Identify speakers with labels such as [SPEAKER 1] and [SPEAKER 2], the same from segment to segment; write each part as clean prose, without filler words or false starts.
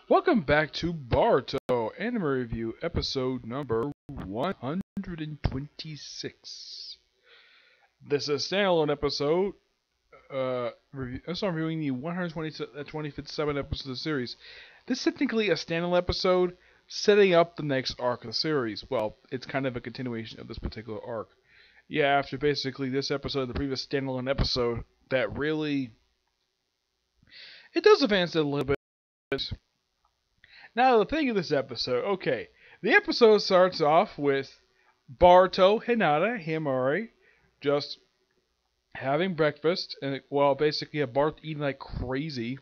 [SPEAKER 1] Welcome back to Barto Anime Review, episode number 126. This is a standalone episode. I'm reviewing the 127th episode of the series. This is technically a standalone episode setting up the next arc of the series. Well, it's kind of a continuation of this particular arc. Yeah, after basically this episode, the previous standalone episode, that really... it does advance it a little bit. Now, the thing of this episode, okay, the episode starts off with Barto, Hinata, Himari, just having breakfast, and well, basically, Bart eating like crazy.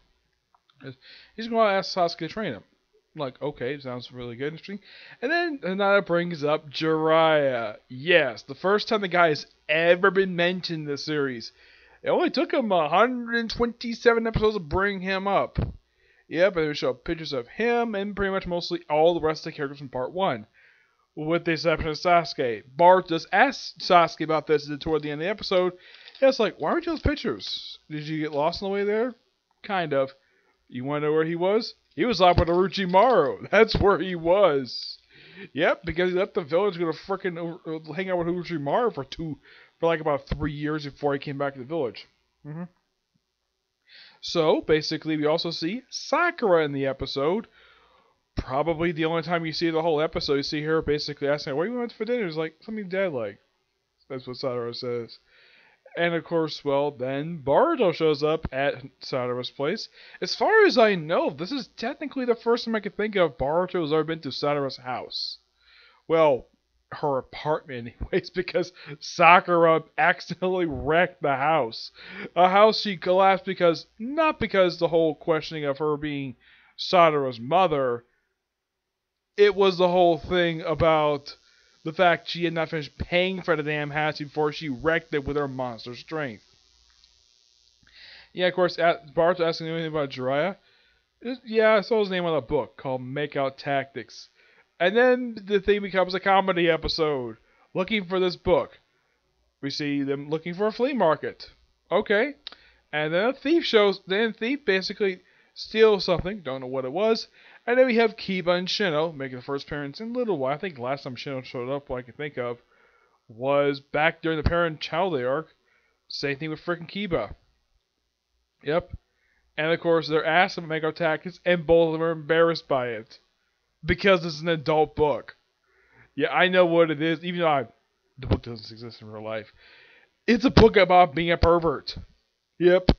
[SPEAKER 1] He's going to ask Sasuke to train him. I'm like, okay, sounds really good, interesting. And then Hinata brings up Jiraiya. Yes, the first time the guy has ever been mentioned in the series. It only took him 127 episodes to bring him up. Yeah, but they show pictures of him and pretty much mostly all the rest of the characters from part 1. With the exception of Sasuke. Bart just asked Sasuke about this toward the end of the episode. Yeah, it's like, why aren't you those pictures? Did you get lost on the way there? Kind of. You want to know where he was? He was out with Orochimaru. That's where he was. Yep, because he left the village to go to frickin' hang out with Orochimaru for like about 3 years before he came back to the village. So, basically, we also see Sakura in the episode. Probably the only time you see the whole episode, you see her basically asking, what do you want for dinner? It's like, something Dad like. That's what Sakura says. And of course, well, then Bardo shows up at Sakura's place. As far as I know, this is technically the first time I can think of Bardo has ever been to Sakura's house. Well, her apartment anyways, because Sakura accidentally wrecked the house. A house she collapsed because, not because the whole questioning of her being Sakura's mother, it was the whole thing about the fact she had not finished paying for the damn house before she wrecked it with her monster strength. Yeah, of course, Bart's asking anything about Jiraiya. Yeah, I saw his name on a book called Makeout Tactics. And then the thing becomes a comedy episode. Looking for this book. We see them looking for a flea market. Okay. And then a thief shows. Then the thief basically steals something. Don't know what it was. And then we have Kiba and Shino making the first appearance in a little while. I think the last time Shino showed up, what I can think of, was back during the parent-child arc. Same thing with frickin' Kiba. Yep. And of course, they're asked about Makeout Tactics, and both of them are embarrassed by it. Because it's an adult book. Yeah, I know what it is, even though the book doesn't exist in real life. It's a book about being a pervert. Yep.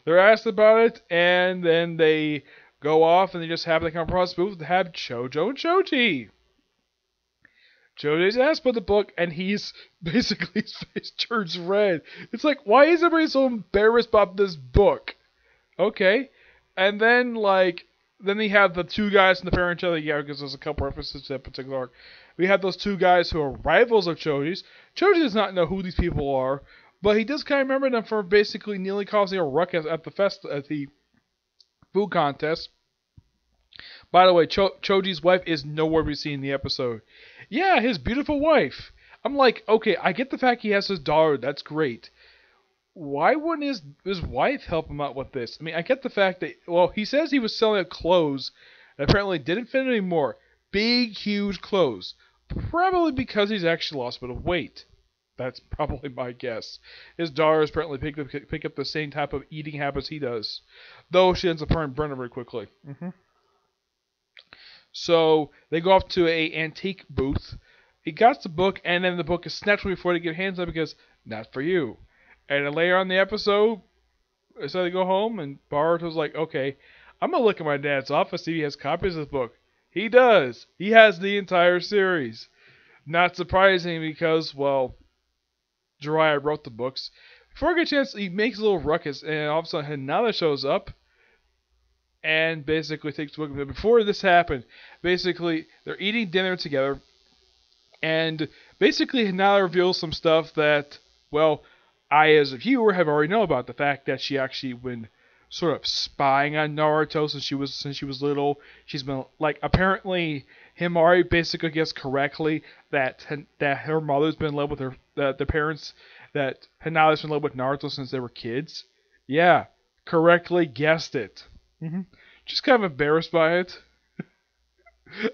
[SPEAKER 1] They're asked about it, and then they go off, and they just happen to come across the booth to have Chojo and Choji. Choji's asked about the book, and he's basically, his face turns red. It's like, why is everybody so embarrassed about this book? Okay. And then, then we have the two guys in the parent-child, because there's a couple references to that particular arc. We have those two guys who are rivals of Choji's. Choji does not know who these people are, but he does kind of remember them for basically nearly causing a ruckus at the food contest. By the way, Choji's wife is nowhere to be seen in the episode. Yeah, his beautiful wife. I'm like, okay, I get the fact he has his daughter. That's great. Why wouldn't his wife help him out with this? I mean, I get the fact that, well, he says he was selling clothes that apparently didn't fit anymore. Big, huge clothes. Probably because he's actually lost a bit of weight. That's probably my guess. His daughter apparently pick up the same type of eating habits he does. Though she ends up burning very quickly. So, they go off to a antique booth. He got the book, and then the book is snatched before they get hands on it because, not for you. And then later on in the episode, so they go home, and Barto's like, okay, I'm going to look at my dad's office, see if he has copies of this book. He does. He has the entire series. Not surprising because, well, Jiraiya wrote the books. Before I get a chance, he makes a little ruckus, and all of a sudden Hinata shows up and basically takes the book. But before this happened, basically, they're eating dinner together, and basically Hinata reveals some stuff that, well, I, as a viewer, have already known about. The fact that she actually been sort of spying on Naruto since she was little. She's been, like, apparently Himari basically guessed correctly that her mother's been in love with the parents, that Hinata's been in love with Naruto since they were kids. Yeah, correctly guessed it. Just kind of embarrassed by it.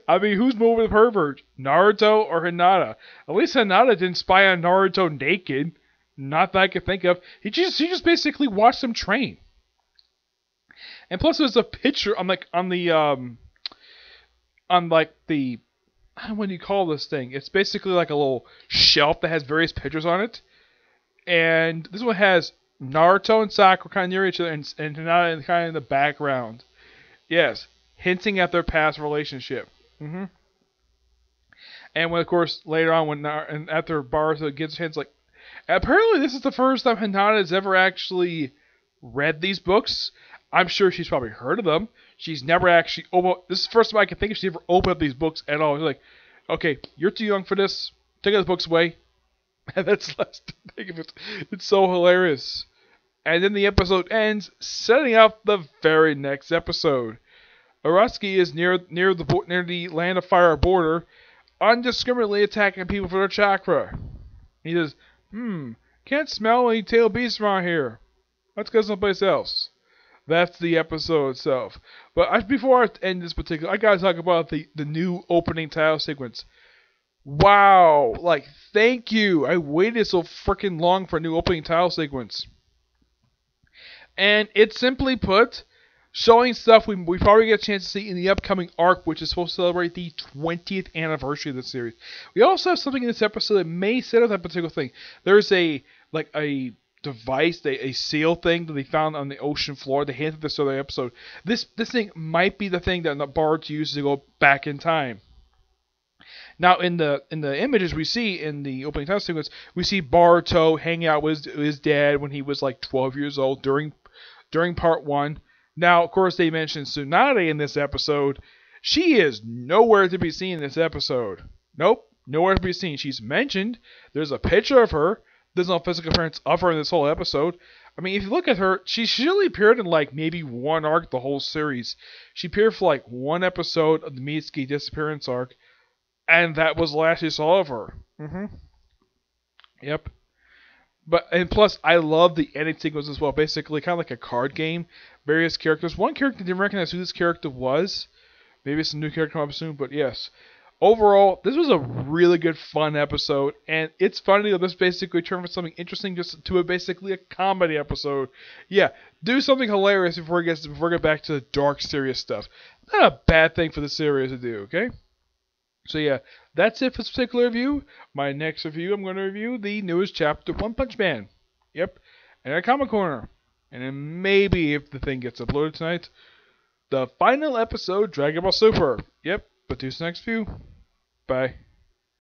[SPEAKER 1] I mean, who's more of a pervert, Naruto or Hinata? At least Hinata didn't spy on Naruto naked. Not that I could think of. She just basically watched him train. And plus, there's a picture on the what do you call this thing? It's basically like a little shelf that has various pictures on it. And this one has Naruto and Sakura kind of near each other, and Hinata kind of in the background. Yes, hinting at their past relationship. And when, of course, later on, and after Boruto gives hints, like, apparently this is the first time Hinata has ever actually read these books. I'm sure she's probably heard of them. She's never actually, this is the first time I can think of she ever opened up these books at all. She's like, okay, you're too young for this. Take those books away. And that's less to think of it. It's so hilarious. And then the episode ends, setting up the very next episode. Araski is near the Land of Fire border, indiscriminately attacking people for their chakra. He says, can't smell any tail beasts around here. Let's go someplace else. That's the episode itself. But before I end this particular, I gotta talk about the new opening title sequence. Wow, like, thank you. I waited so freaking long for a new opening title sequence. And it's simply put, showing stuff we probably get a chance to see in the upcoming arc, which is supposed to celebrate the 20th anniversary of the series. We also have something in this episode that may set up that particular thing. There's a device, a seal thing that they found on the ocean floor. They hinted this other episode. This thing might be the thing that Boruto uses to go back in time. Now, in the images we see in the opening title sequence, we see Boruto hanging out with his dad when he was like 12 years old during part 1. Now, of course, they mentioned Tsunade in this episode. She is nowhere to be seen in this episode. Nope, nowhere to be seen. She's mentioned. There's a picture of her. There's no physical appearance of her in this whole episode. I mean, if you look at her, she only appeared in like maybe one arc the whole series. She appeared for like one episode of the Mitsuki disappearance arc. And that was the last you saw of her. Yep. And plus, I love the ending sequence as well. Basically, kind of like a card game. Various characters. One character didn't recognize who this character was. Maybe it's a new character coming up soon, but yes. Overall, this was a really good, fun episode. And it's funny that this basically turned from something interesting just to basically a comedy episode. Yeah, do something hilarious before we get back to the dark, serious stuff. Not a bad thing for the series to do, okay? So yeah, that's it for this particular review. My next review, I'm going to review the newest chapter of One Punch Man. Yep, and a Comic Corner. And then maybe, if the thing gets uploaded tonight, the final episode, Dragon Ball Super. Yep, but to the next view. Bye.